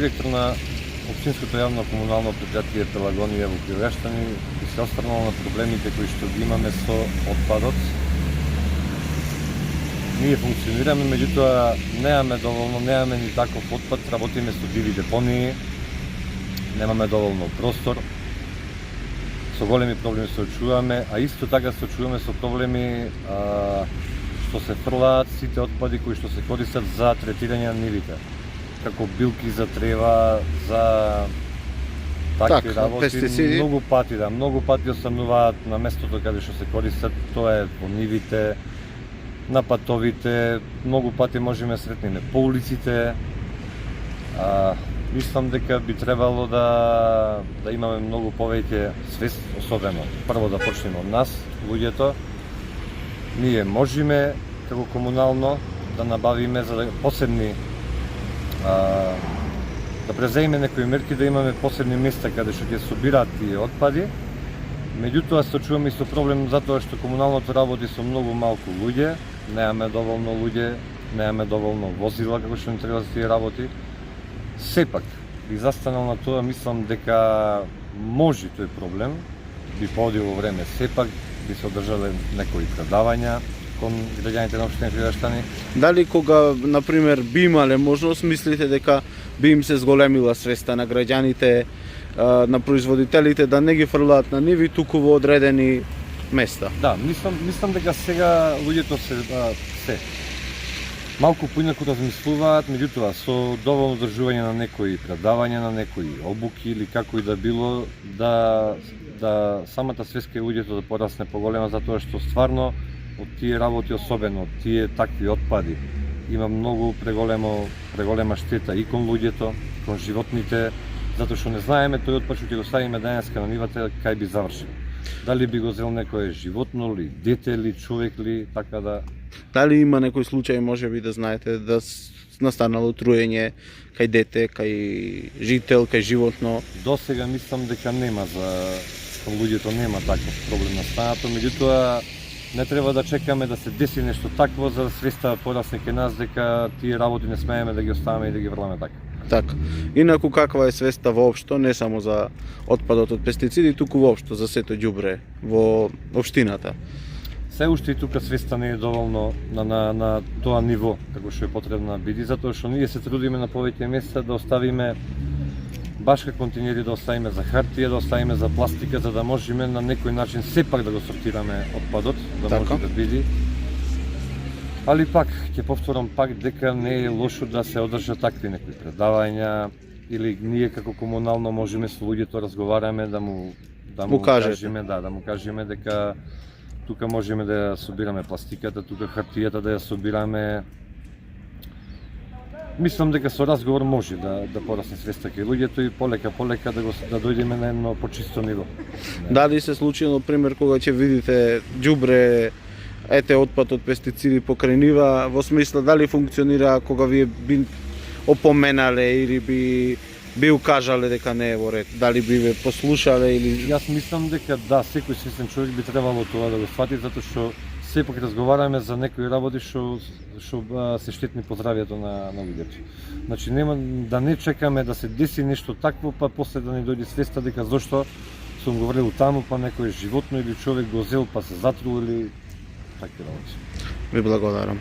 директор на Општинското јавно комунално предпријатие Пелагонија во Пилештани и се осврнал на проблемите кои што ги имаме со отпадот. Ние функционираме, меѓутоа немаме доволно, немаме ни таков отпад, работиме со диви депонии, немаме доволно простор, со големи проблеми се очуваме, а исто така се очуваме со проблеми што се фрлаат сите отпади кои што се користат за третирање на нивите, како билки за трева, за такви работи, пестициди. Многу пати остануваат на местото каде што се користат, тоа е во нивите, на патовите, многу пати можеме сретниме по улиците. Мислам дека би требало да имаме многу повеќе свест, особено прво да почнеме од нас, луѓето. Ние можеме како комунално да набавиме за посебни да презеиме некои мерки, да имаме посебни места каде што ќе собираат тие отпади. Меѓутоа се очуваме и со проблем затоа што комуналното работи со многу малку луѓе, немаме доволно луѓе, немаме доволно возила како што ни треба за тие работи. Сепак, би застанал на тоа, мислам дека може тој проблем, би подио време, сепак би се одржале некои предавања кон граѓаните на општина Пилештани. Дали кога, например, би имале можност, мислите дека би им се зголемила свеста на граѓаните, на производителите, да не ги фрлаат на ниви, туку во одредени места? Да, мислам дека сега луѓето се малку поинаку размислуваат, меѓутоа со доволно одржување на некои предавања, на некои обуки или како и да било, да самата свест кај луѓето да порасне поголема, затоа што стварно од тие работи, особено од тие такви отпади, има многу преголема штета и кон луѓето, кон животните, затоа што не знаеме тој отпад што ќе го ставиме денеска на нивата кај би завршил. Дали би го зел некое животно ли, дете ли, човек ли, така да... Дали има некој случај, може би да знаете, да настанало труење кај дете, кај жител, кај животно? До сега мислам дека нема кон луѓето нема таков проблем настанато, меѓутоа не треба да чекаме да се деси нешто такво за да свеста порасне кај нас дека тие работи не смееме да ги оставаме и да ги врламе така. Така. Инаку каква е свеста воопшто, не само за отпадот од пестициди, туку воопшто за сето ѓубре во општината? Се уште и тука свеста не е доволно на тоа ниво како што е потребно да биде, затоа што ние се трудиме на повеќе места да оставиме башка континери, да оставиме за хартија, да оставиме за пластика, за да можеме на некој начин сепак да го сортираме отпадот, да може да биде. Али пак, ќе повторам пак дека не е лошо да се одржат такви некои предавања или ние како комунално можеме со луѓето разговараме да му кажеме дека тука можеме да ја собираме пластиката, тука хартијата да ја собираме. Мислам дека со разговор може да порасне свеста кај луѓето и полека да дојдеме на едно почисто ниво. Дали се случило, пример, кога ќе видите ѓубре, ете отпад од пестициди покрај нива, во смисла дали функционира кога вие би опоменале или би укажале дека не е во ред, дали би ве послушале или... Јас мислам дека да, секој свесен човек би требало тоа да го сфати, затоа што сепак разговараме за некои работи што се штетни по здравјето на луѓето. Значи нема да не чекаме да се деси нешто такво, па после да не дојде свеста дека зошто сум го врел таму, па некој животно или човек го зел па се затрул или такви работи. Ви благодарам.